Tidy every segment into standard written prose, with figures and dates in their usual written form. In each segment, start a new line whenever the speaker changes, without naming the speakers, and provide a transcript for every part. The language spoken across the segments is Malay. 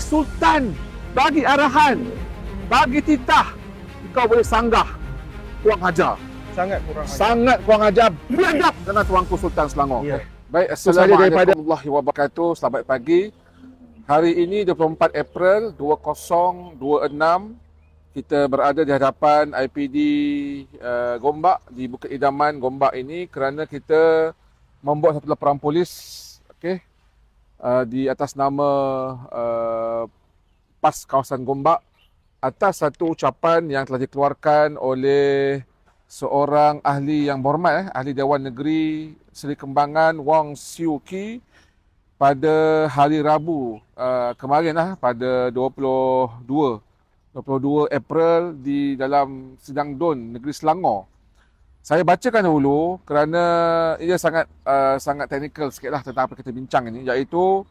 Sultan bagi arahan, bagi titah, kau boleh sanggah kurang ajar. Sangat kurang ajar. Biadab dengan Tuanku Sultan Selangor.
Ya.
Baik, Assalamualaikum warahmatullahi wabarakatuh. Selamat pagi. Hari ini 24 April 2026, kita berada di hadapan IPD Gombak di Bukit Idaman Gombak ini kerana kita membuat satu laporan polis, okey, di atas nama PAS kawasan Gombak atas satu ucapan yang telah dikeluarkan oleh seorang ahli yang berhormat, ahli Dewan Negeri Seri Kembangan Wong Siew Kee pada hari Rabu kemarin pada 22 April di dalam Sidang DUN Negeri Selangor. Saya bacakan dahulu kerana ia sangat teknikal sikitlah tentang apa kita bincang ini, iaitu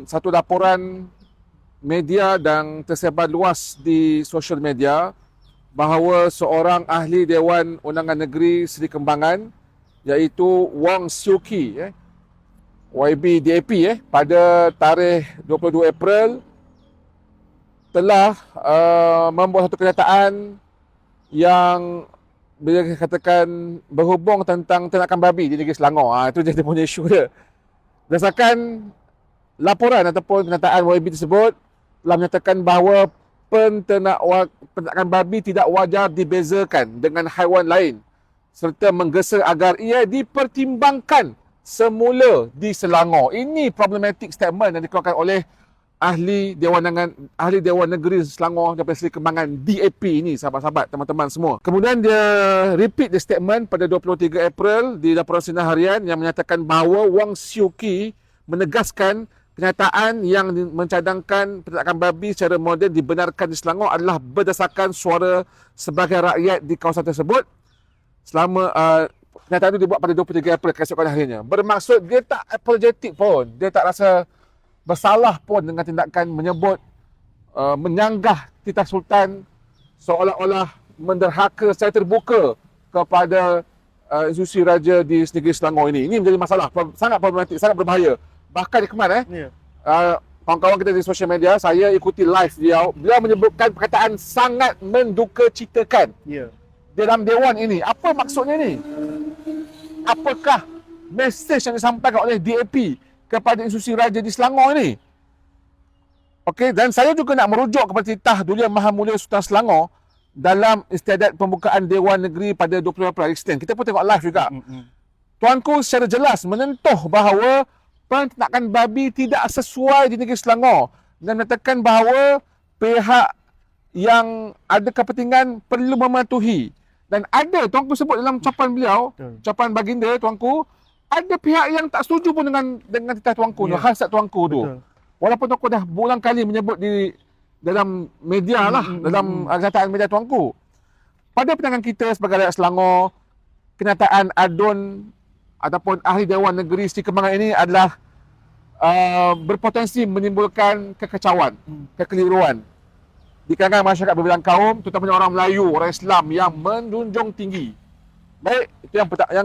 satu laporan media dan tersebar luas di sosial media bahawa seorang ahli Dewan Undangan Negeri Seri Kembangan iaitu Wong Siew Kee YB DAP pada tarikh 22 April telah membuat satu kenyataan yang bila katakan berhubung tentang ternakan babi di negeri Selangor. Itu dia punya isu dia. Berdasarkan laporan ataupun kenyataan YB tersebut telah menyatakan bahawa penternakan babi tidak wajar dibezakan dengan haiwan lain serta menggesa agar ia dipertimbangkan semula di Selangor. Ini problematic statement yang dikeluarkan oleh ahli Dewan Negeri Selangor daripada Seri Kembangan DAP ini, sahabat-sahabat, teman-teman semua. Kemudian dia repeat the statement pada 23 April di laporan sinar harian yang menyatakan bahawa Wong Siew Kee menegaskan kenyataan yang mencadangkan peternakan babi secara moden dibenarkan di Selangor adalah berdasarkan suara sebagai rakyat di kawasan tersebut. Selama kenyataan itu dibuat pada 23 April keesokan harinya. Bermaksud dia tak apologetik pun, dia tak rasa bersalah pun dengan tindakan menyebut menyanggah titah Sultan seolah-olah menderhaka secara terbuka kepada institusi raja di negeri Selangor ini. Ini menjadi masalah, sangat problematik, sangat berbahaya. Bahkan di kemarin kawan-kawan kita di sosial media, saya ikuti live beliau menyebutkan perkataan sangat mendukacitakan dalam Dewan ini. Apa maksudnya ni? Apakah mesej yang disampaikan oleh DAP kepada institusi raja di Selangor ini? Okey, dan saya juga nak merujuk kepada titah Duli Maha Mulia Sultan Selangor dalam istiadat pembukaan Dewan Negeri pada 20 April Isnin. Kita pun tengok live juga. Tuanku secara jelas menentuh bahawa penternakan babi tidak sesuai di negeri Selangor dan menyatakan bahawa pihak yang ada kepentingan perlu mematuhi. Dan ada, tuanku sebut dalam ucapan beliau, ucapan baginda tuanku, ada pihak yang tak setuju pun dengan titah tuanku, khasat tuanku tu. Walaupun tuanku dah berulang kali menyebut di dalam media lah, dalam kenyataan media tuanku. Pada pandangan kita sebagai rakyat Selangor, kenyataan adun ataupun ahli Dewan Negeri Seri Kembangan ini adalah berpotensi menimbulkan kekacauan, kekeliruan di kalangan masyarakat berbilang kaum, terutamanya orang Melayu, orang Islam yang menjunjung tinggi. Baik, itu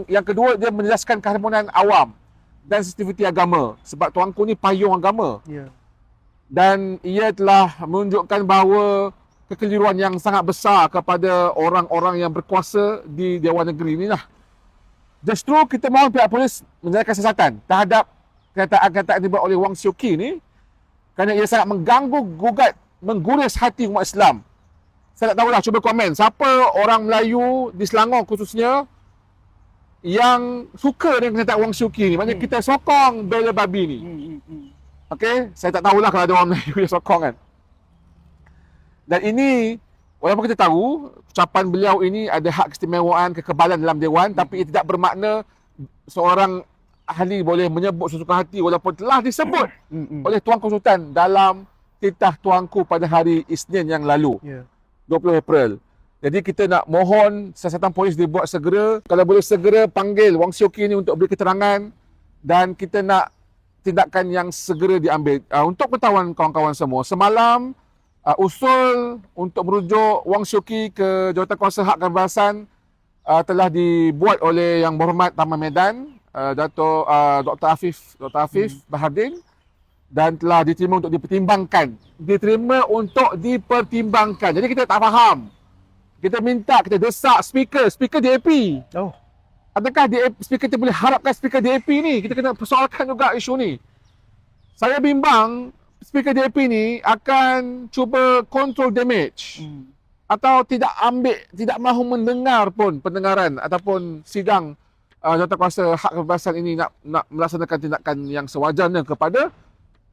yang kedua, dia menjelaskan keharmonian awam dan sensitiviti agama. Sebab tuanku ni payung agama. Dan ia telah menunjukkan bahawa kekeliruan yang sangat besar kepada orang-orang yang berkuasa di Dewan Negeri inilah. Justru kita mohon pihak polis menyatakan siasatan terhadap kenyataan-kenyataan dibuat oleh Wong Siew Kee ni kerana ia sangat mengganggu gugat, mengguris hati umat Islam. Saya tak tahulah, cuba komen siapa orang Melayu di Selangor khususnya yang suka dengan kenyataan Wong Siew Kee ni. Maknanya kita sokong bela babi ni. Okey, saya tak tahulah kalau ada orang Melayu yang sokong kan. Dan ini, walaupun kita tahu ucapan beliau ini ada hak keistimewaan, kekebalan dalam Dewan, tapi ia tidak bermakna seorang ahli boleh menyebut sesuka hati walaupun telah disebut oleh Tuanku Sultan dalam titah tuanku pada hari Isnin yang lalu, 20 April. Jadi kita nak mohon siasatan polis dibuat segera, kalau boleh segera panggil Wong Siew Kee ni untuk beri keterangan, dan kita nak tindakan yang segera diambil. Untuk pengetahuan kawan-kawan semua, semalam usul untuk merujuk Wong Siew Kee ke Jawatankuasa Hak Kebebasan telah dibuat oleh Yang Berhormat Taman Medan, Dr. Afif Bahardin, dan telah diterima untuk dipertimbangkan. Diterima untuk dipertimbangkan. Jadi kita tak faham. Kita minta, kita desak speaker DAP.
Oh.
Adakah speaker kita boleh harapkan speaker DAP ni? Kita kena persoalkan juga isu ni. Saya bimbang speaker DAP ni akan cuba control damage. Atau tidak mahu mendengar pun pendengaran ataupun sidang jawatankuasa hak kebebasan ini nak melaksanakan tindakan yang sewajarnya kepada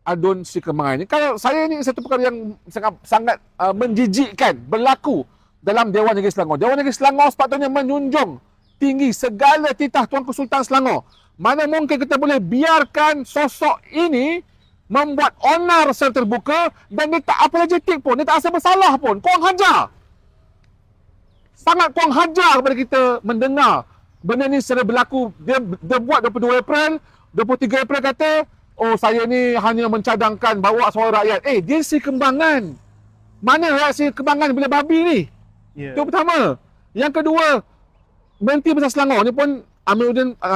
Adun Sri Kembangan ini. Kalau saya ini satu perkara yang sangat menjijikkan berlaku dalam Dewan Negeri Selangor. Dewan Negeri Selangor sepatutnya menjunjung tinggi segala titah Tuanku Sultan Selangor. Mana mungkin kita boleh biarkan sosok ini membuat onar secara terbuka dan dia tak apologetik pun, dia tak rasa bersalah pun. Kurang hajar. Sangat kurang hajar kepada kita mendengar benda ni secara berlaku. Dia buat 22 April, 23 April kata, oh saya ni hanya mencadangkan bawa suara rakyat. Dia Sri Kembangan. Mana rakyat Sri Kembangan bila babi ni? Itu pertama. Yang kedua, Menteri Besar Selangor ni pun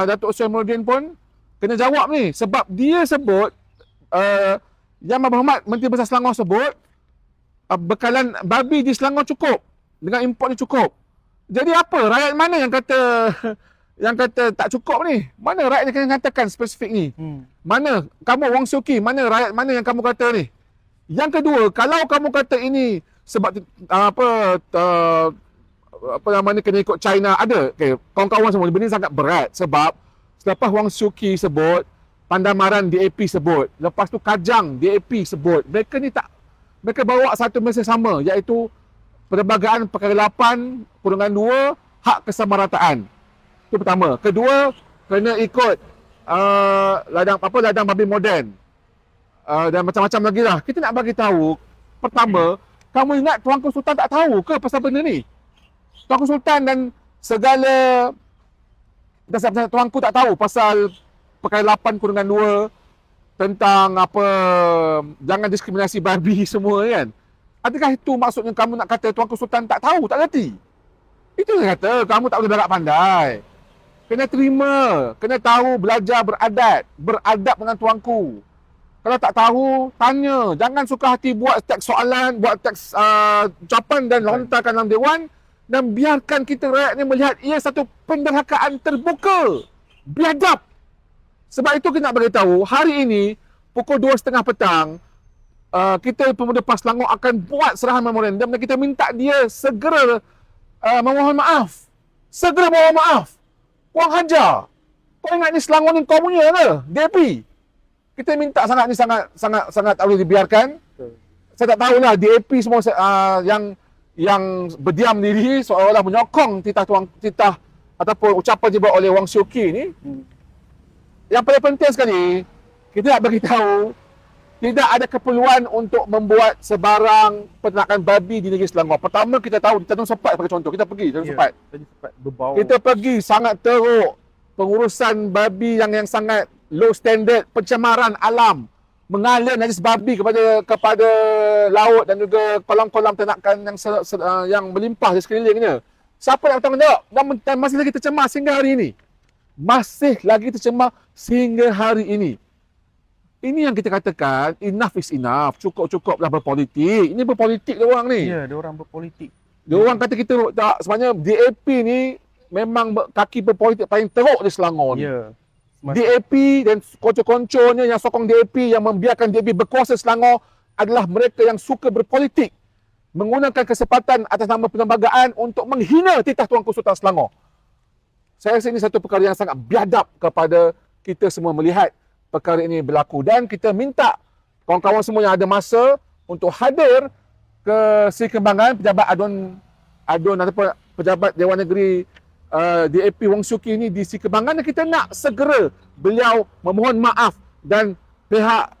Datuk Seri Amiruddin pun kena jawab ni. Sebab dia sebut, Yang Berhormat Menteri Besar Selangor sebut, bekalan babi di Selangor cukup. Dengan import ni cukup. Jadi apa? Rakyat mana yang kata tak cukup ni? Mana rakyat yang kena katakan spesifik ni? Mana kamu Wong Siew Kee, mana rakyat mana yang kamu kata ni? Yang kedua, kalau kamu kata ini sebab apa namanya kena ikut China, ada kawan-kawan semua, benda ni sangat berat sebab selepas Wong Siew Kee sebut, Pandamaran DAP sebut, lepas tu Kajang DAP sebut, mereka bawa satu mesej sama, iaitu Perlembagaan Perkara 8/2 hak kesamarataan. Itu pertama. Kedua, kena ikut ladang babi moden. Dan macam-macam lagi lah. Kita nak bagi tahu, pertama, kamu ingat Tuanku Sultan tak tahu ke pasal benda ni? Tuanku Sultan dan segala Tuanku tak tahu pasal Perkara 8/2 tentang jangan diskriminasi babi semua kan? Adakah itu maksudnya kamu nak kata Tuanku Sultan tak tahu, tak reti? Itu yang kata, kamu tak boleh beragak pandai. Kena terima, kena tahu, belajar beradab dengan tuanku. Kalau tak tahu, tanya. Jangan suka hati buat teks soalan, buat teks ucapan dan lontarkan dalam dewan dan biarkan kita rakyat ni melihat ia satu penderhakaan terbuka. Biadab. Sebab itu kita nak beritahu, hari ini pukul 2.30 petang, kita Pemuda PAS Selangor akan buat serahan memorandum dan kita minta dia segera memohon maaf. Segera mohon maaf. Kurang hajar. Kau ingat ni Selangor ni kau punya ke? DAP. Kita minta sangat tak boleh dibiarkan. Saya tak tahulah DAP semua yang berdiam diri seolah-olah menyokong titah ataupun ucapan dibuat oleh Wong Siew Kee ni. Yang paling penting sekali, kita nak bagi tahu tidak ada keperluan untuk membuat sebarang peternakan babi di negeri Selangor. Pertama, kita tahu di Tanjung Sepat sebagai contoh. Kita pergi Tanjung Sepat. Kita pergi sangat teruk. Pengurusan babi yang sangat low standard, pencemaran alam, mengalir najis babi kepada laut dan juga kolam-kolam ternakan yang melimpah di sekelilingnya. Siapa yang bertanggungjawab? Dan masih lagi tercemar sehingga hari ini. Masih lagi tercemar sehingga hari ini. Ini yang kita katakan, enough is enough. Cukup-cukuplah berpolitik. Ini berpolitik diorang ni.
Ya, diorang berpolitik.
Diorang kata kita tak, sebenarnya DAP ni memang kaki berpolitik paling teruk di Selangor ni.
Ya.
DAP dan konco-konconya yang sokong DAP, yang membiarkan DAP berkuasa Selangor adalah mereka yang suka berpolitik. Menggunakan kesempatan atas nama perlembagaan untuk menghina titah Tuanku Sultan Selangor. Saya rasa ini satu perkara yang sangat biadab kepada kita semua melihat perkara ini berlaku. Dan kita minta kawan-kawan semua yang ada masa untuk hadir ke Sri Kembangan, pejabat adun ataupun pejabat Dewan Negeri DAP Wong Siew Kee ini di Sri Kembangan, dan kita nak segera beliau memohon maaf dan pihak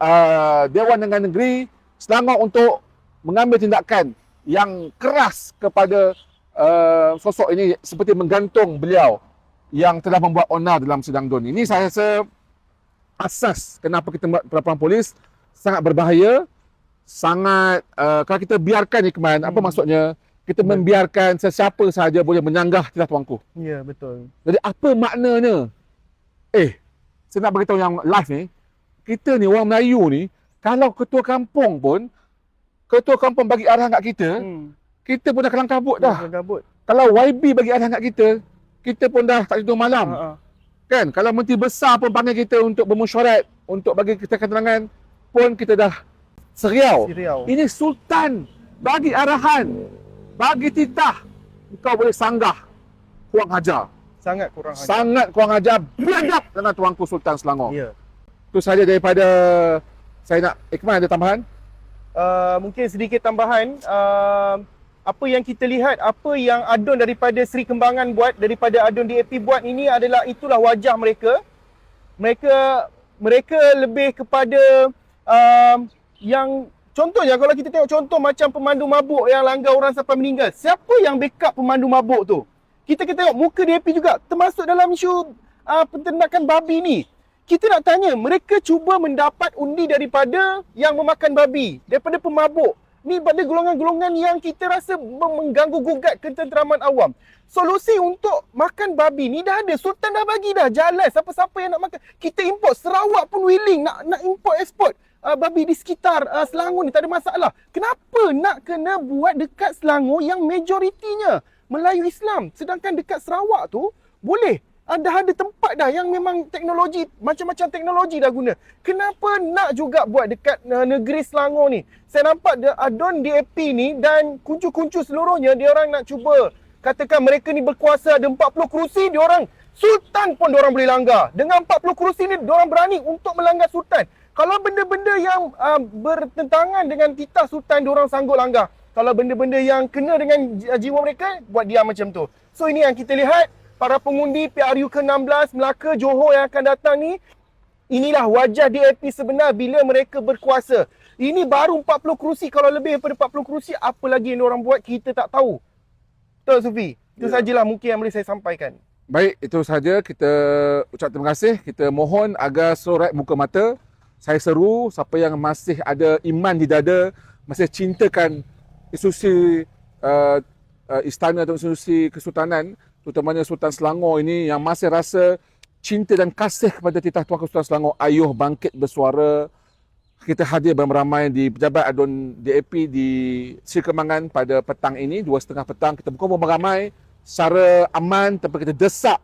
Dewan Negeri Selangor untuk mengambil tindakan yang keras kepada sosok ini seperti menggantung beliau yang telah membuat onar dalam sidang DUN. Ini saya rasa asas kenapa kita buat pelaporan polis sangat berbahaya, sangat kalau kita biarkan Hikman, apa maksudnya? Kita membiarkan sesiapa sahaja boleh menyanggah titah tuanku.
Ya, betul.
Jadi apa maknanya? Saya nak beritahu yang live ni, kita ni orang Melayu ni Kalau ketua kampung pun, ketua kampung bagi arahan kat kita, kita pun dah kelang kabut dah.
Gabut.
Kalau YB bagi arahan kat kita pun dah tak tidur malam. Kan? Kalau menteri besar pun panggil kita untuk bermesyuarat, untuk bagi kita keterangan, pun kita dah seriau. Ini Sultan bagi arahan, bagi titah, kau boleh sanggah, kurang ajar.
Sangat kurang ajar.
Sangat kurang ajar, biadab dengan Tuanku Sultan Selangor.
Ya.
Itu saja daripada saya nak. Ikmal ada tambahan?
Mungkin sedikit tambahan. Apa yang kita lihat, apa yang adun daripada Seri Kembangan buat, daripada adun DAP buat ini adalah, itulah wajah mereka. Mereka lebih kepada yang contohnya, kalau kita tengok contoh macam pemandu mabuk yang langgar orang sampai meninggal. Siapa yang backup pemandu mabuk tu? Kita tengok muka DAP juga termasuk dalam isu penternakan babi ni. Kita nak tanya, mereka cuba mendapat undi daripada yang memakan babi, daripada pemabuk. Ni pada golongan-golongan yang kita rasa mengganggu gugat ketenteraman awam. Solusi untuk makan babi ni dah ada. Sultan dah bagi dah jalan siapa-siapa yang nak makan. Kita import. Sarawak pun willing nak import export babi di sekitar Selangor ni, tak ada masalah. Kenapa nak kena buat dekat Selangor yang majoritinya Melayu Islam, sedangkan dekat Sarawak tu boleh. Dah ada tempat dah yang memang teknologi, macam-macam teknologi dah guna. Kenapa nak juga buat dekat negeri Selangor ni? Saya nampak adun DAP ni dan kuncu-kuncu seluruhnya, dia orang nak cuba katakan mereka ni berkuasa, ada 40 kerusi, dia orang Sultan pun dia orang boleh langgar. Dengan 40 kerusi ni, dia orang berani untuk melanggar Sultan. Kalau benda-benda yang bertentangan dengan titah Sultan, dia orang sanggup langgar. Kalau benda-benda yang kena dengan jiwa mereka, buat diam macam tu. So ini yang kita lihat, para pengundi PRU ke-16 Melaka, Johor yang akan datang ni, inilah wajah DAP sebenar bila mereka berkuasa. Ini baru 40 kerusi, kalau lebih daripada 40 kerusi, apa lagi yang orang buat, kita tak tahu. Betul, Sufi? Itu sajalah mungkin yang boleh saya sampaikan.
Baik, itu saja. Kita ucap terima kasih. Kita mohon agar seluruh rakyat buka mata. Saya seru, siapa yang masih ada iman di dada, masih cintakan institusi istana atau institusi kesultanan, terutamanya Sultan Selangor ini, yang masih rasa cinta dan kasih kepada titah Tuanku Sultan Selangor, ayuh bangkit bersuara. Kita hadir beramai-ramai di pejabat adun DAP di Seri Kembangan pada petang ini, 2:30 petang. Kita berkumpul beramai secara aman tanpa kita desak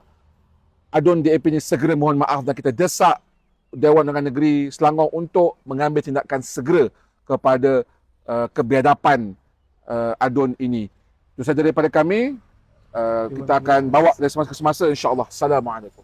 adun DAP ini segera mohon maaf, dan kita desak Dewan Undangan Negeri Selangor untuk mengambil tindakan segera kepada kebiadaban adun ini. Itu saja daripada kami. Kita akan bawa dari semasa ke semasa, insya-Allah. Assalamualaikum.